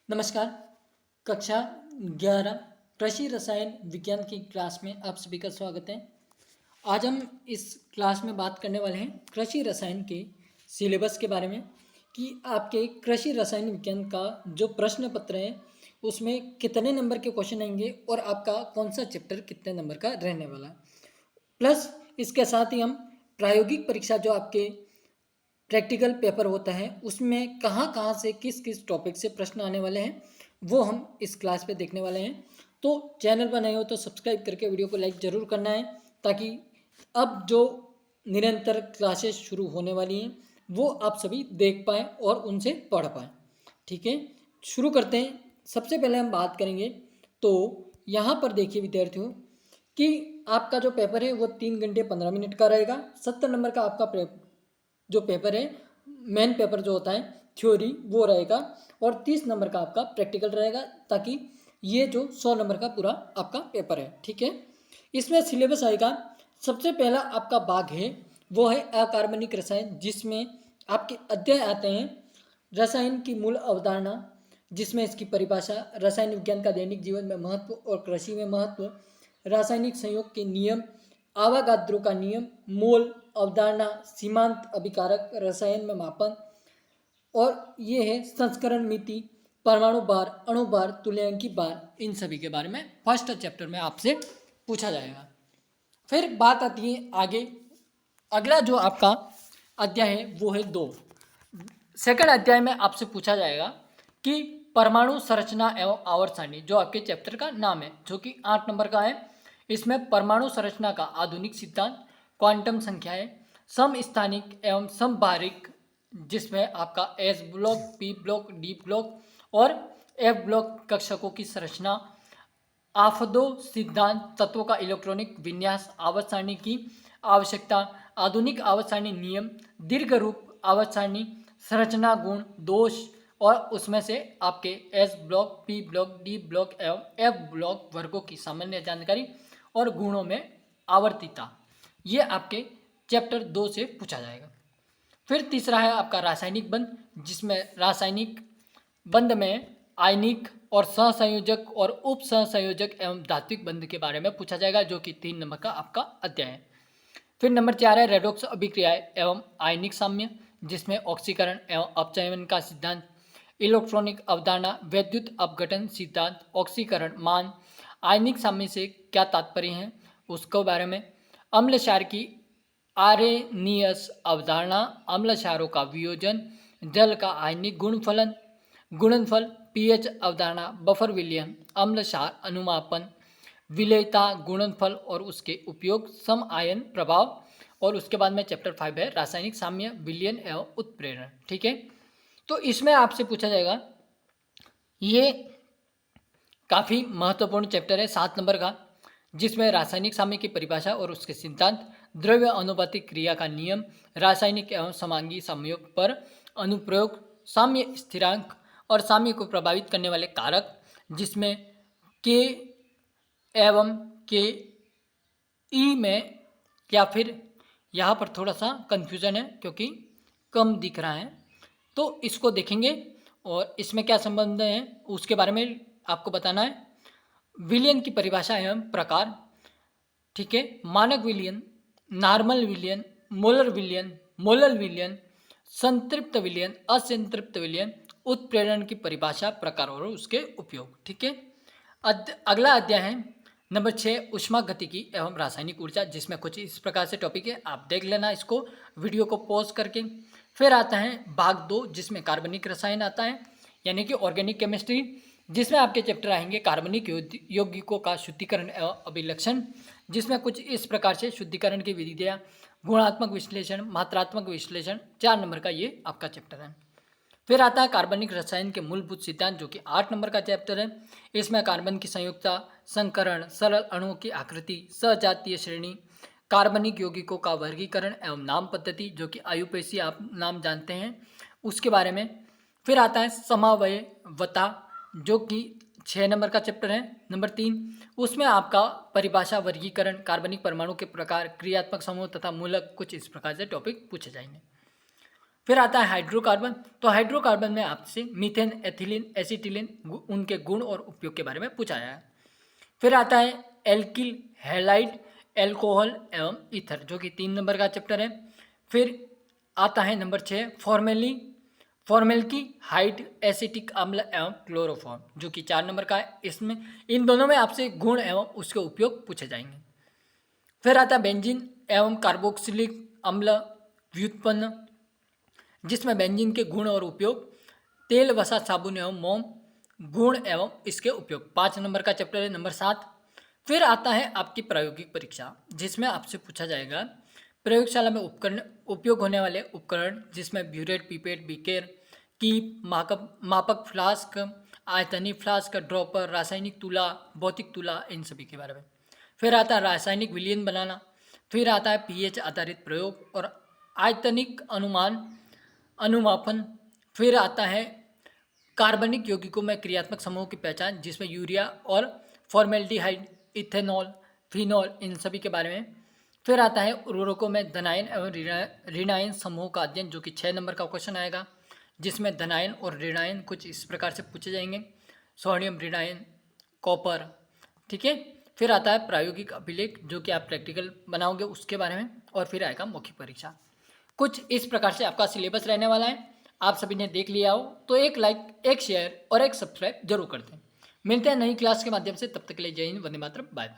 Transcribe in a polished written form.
नमस्कार। कक्षा 11 कृषि रसायन विज्ञान की क्लास में आप सभी का स्वागत है। आज हम इस क्लास में बात करने वाले हैं कृषि रसायन के सिलेबस के बारे में कि आपके कृषि रसायन विज्ञान का जो प्रश्न पत्र है उसमें कितने नंबर के क्वेश्चन आएंगे और आपका कौन सा चैप्टर कितने नंबर का रहने वाला है। प्लस इसके साथ ही हम प्रायोगिक परीक्षा जो आपके प्रैक्टिकल पेपर होता है उसमें कहाँ कहाँ से किस किस टॉपिक से प्रश्न आने वाले हैं वो हम इस क्लास पे देखने वाले हैं। तो चैनल पर नए हो तो सब्सक्राइब करके वीडियो को लाइक ज़रूर करना है ताकि अब जो निरंतर क्लासेस शुरू होने वाली हैं वो आप सभी देख पाएँ और उनसे पढ़ पाएँ। ठीक है, शुरू करते हैं। सबसे पहले हम बात करेंगे तो यहाँ पर देखिए विद्यार्थियों कि आपका जो पेपर है वो 3 घंटे 15 मिनट का रहेगा। 70 नंबर का आपका जो पेपर है मेन पेपर जो होता है थ्योरी वो रहेगा और 30 नंबर का आपका प्रैक्टिकल रहेगा ताकि ये जो 100 नंबर का पूरा आपका पेपर है। ठीक है, इसमें सिलेबस आएगा। सबसे पहला आपका भाग है वो है अकार्बनिक रसायन, जिसमें आपके अध्याय आते हैं रसायन की मूल अवधारणा, जिसमें इसकी परिभाषा, रसायन विज्ञान का दैनिक जीवन में महत्व और कृषि में महत्व, रासायनिक संयोग के नियम, आवागाद्रो का नियम, मोल अवधारणा, सीमांत अभिकारक, रसायन में मापन, और ये है संस्करण मिति, परमाणु भार, अणु भार, तुल्यांकी भार। इन सभी के बारे में फर्स्ट चैप्टर में आपसे पूछा जाएगा। फिर बात आती है आगे, अगला जो आपका अध्याय है वो है 2। सेकंड अध्याय में आपसे पूछा जाएगा कि परमाणु संरचना एवं आवर्त सारणी, जो आपके चैप्टर का नाम है, जो कि 8 नंबर का है। इसमें परमाणु संरचना का आधुनिक सिद्धांत, क्वांटम संख्याएं, समस्थानिक एवं समभारिक, जिसमें आपका S block, P block, D block और एफ ब्लॉक कक्षकों की संरचना, आफदो सिद्धांत, तत्वों का इलेक्ट्रॉनिक विन्यास, आवर्त सारणी की आवश्यकता, आधुनिक आवर्त सारणी नियम, दीर्घ रूप आवर्त सारणी, संरचना गुण, दोष, और उसमें से आपके S block, P block, D block एवं एफ ब्लॉक वर्गों की सामान्य जानकारी और गुणों में आवर्तिता, ये आपके चैप्टर 2 से पूछा जाएगा। फिर तीसरा है आपका रासायनिक बंध, जिसमें रासायनिक बंध में आयनिक और सहसंयोजक और उप सहसंयोजक एवं धात्विक बंध के बारे में पूछा जाएगा, जो कि 3 नंबर का आपका अध्याय है। फिर नंबर 4 है रेडॉक्स अभिक्रियाएं एवं आयनिक साम्य, जिसमें ऑक्सीकरण एवं अपचयन का सिद्धांत, इलेक्ट्रॉनिक अवधारणा, वैद्युत अपघटन सिद्धांत, ऑक्सीकरण मान, आयनिक साम्य से क्या तात्पर्य है उसके बारे में, अम्ल क्षार की आरेनियस अवधारणा, अम्ल क्षारों का वियोजन, जल का आयनिक गुणनफल, पीएच अवधारणा, बफर विलयन, अम्ल क्षार अनुमापन, विलेयता गुणनफल और उसके उपयोग, सम आयन प्रभाव, और उसके बाद में चैप्टर 5 है रासायनिक साम्य, विलयन एवं उत्प्रेरण। ठीक है, तो इसमें आपसे पूछा जाएगा, ये काफ़ी महत्वपूर्ण चैप्टर है 7 नंबर का, जिसमें रासायनिक साम्य की परिभाषा और उसके सिद्धांत, द्रव्य अनुपातिक क्रिया का नियम, रासायनिक एवं समांगी संयोग पर अनुप्रयोग, साम्य स्थिरांक और साम्य को प्रभावित करने वाले कारक, जिसमें के एवं के ई में, या फिर यहाँ पर थोड़ा सा कन्फ्यूज़न है क्योंकि कम दिख रहा है, तो इसको देखेंगे और इसमें क्या संबंध है उसके बारे में आपको बताना है। विलयन की परिभाषा एवं प्रकार, ठीक है, मानक विलयन, नॉर्मल विलयन, मोलर विलयन, संतृप्त विलयन, असंतृप्त विलयन, उत्प्रेरण की परिभाषा, प्रकार और उसके उपयोग। ठीक है, अगला अध्याय है नंबर 6 उष्मागतिकी एवं रासायनिक ऊर्जा, जिसमें कुछ इस प्रकार से टॉपिक है, आप देख लेना इसको वीडियो को पॉज करके। फिर आता है भाग 2, जिसमें कार्बनिक रसायन आता है, यानी कि ऑर्गेनिक केमिस्ट्री, जिसमें आपके चैप्टर आएंगे कार्बनिक यौगिकों का शुद्धिकरण एवं अभिलक्षण, जिसमें कुछ इस प्रकार से शुद्धिकरण की विधियाँ, गुणात्मक विश्लेषण, मात्रात्मक विश्लेषण, 4 नंबर का ये आपका चैप्टर है। फिर आता है कार्बनिक रसायन के मूलभूत सिद्धांत, जो कि 8 नंबर का चैप्टर है। इसमें कार्बन की संयुक्ता, संकरण, सरल अणुओं की आकृति, सजातीय श्रेणी, कार्बनिक यौगिकों का वर्गीकरण एवं नाम पद्धति, जो कि आयुपेसी आप नाम जानते हैं, उसके बारे में। फिर आता है समावयवता, जो कि 6 नंबर का चैप्टर है, नंबर 3। उसमें आपका परिभाषा, वर्गीकरण, कार्बनिक परमाणु के प्रकार, क्रियात्मक समूह तथा मूलक, कुछ इस प्रकार से टॉपिक पूछे जाएंगे। फिर आता है हाइड्रोकार्बन। तो हाइड्रोकार्बन में आपसे मीथेन, एथिलीन, एसिटिलीन उनके गुण और उपयोग के बारे में पूछा गया है। फिर आता है एल्किल, हैलाइड, एल्कोहल एवं ईथर, जो कि 3 नंबर का चैप्टर है। फिर आता है नंबर 6 फॉर्मेल्डिहाइड, एसिटिक अम्ल एवं क्लोरोफॉर्म, जो कि 4 नंबर का है। इसमें इन दोनों में आपसे गुण एवं उसके उपयोग पूछे जाएंगे। फिर आता है बेंजीन एवं कार्बोक्सिलिक अम्ल व्युत्पन्न, जिसमें बेंजीन के गुण और उपयोग, तेल, वसा, साबुन एवं मोम, गुण एवं इसके उपयोग, 5 नंबर का चैप्टर है नंबर 7। फिर आता है आपकी प्रायोगिक परीक्षा, जिसमें आपसे पूछा जाएगा प्रयोगशाला में उपकरण, उपयोग होने वाले उपकरण, जिसमें ब्यूरेट, पिपेट, बीकर, कीप, मापक फ्लास्क, आयतनी फ्लास्क, ड्रॉपर, रासायनिक तुला, भौतिक तुला, इन सभी के बारे में। फिर आता है रासायनिक विलयन बनाना। फिर आता है पीएच आधारित प्रयोग और आयतनिक अनुमापन। फिर आता है कार्बनिक यौगिकों में क्रियात्मक समूहों की पहचान, जिसमें यूरिया और फॉर्मेल्डिहाइड, इथेनॉल, फिनॉल, इन सभी के बारे में। फिर आता है उर्वरकों में धनायन एवं ऋणायन समूहों का अध्ययन, जो कि 6 नंबर का क्वेश्चन आएगा, जिसमें धनायन और ऋणायन कुछ इस प्रकार से पूछे जाएंगे, सोडियम ऋणायन, कॉपर, ठीक है। फिर आता है प्रायोगिक अभिलेख, जो कि आप प्रैक्टिकल बनाओगे उसके बारे में। और फिर आएगा मौखिक परीक्षा। कुछ इस प्रकार से आपका सिलेबस रहने वाला है। आप सभी ने देख लिया हो तो एक लाइक, एक शेयर और एक सब्सक्राइब जरूर कर दें। मिलते हैं नई क्लास के माध्यम से, तब तक के लिए जय हिंद, वंदे मातरम, बाय बाय।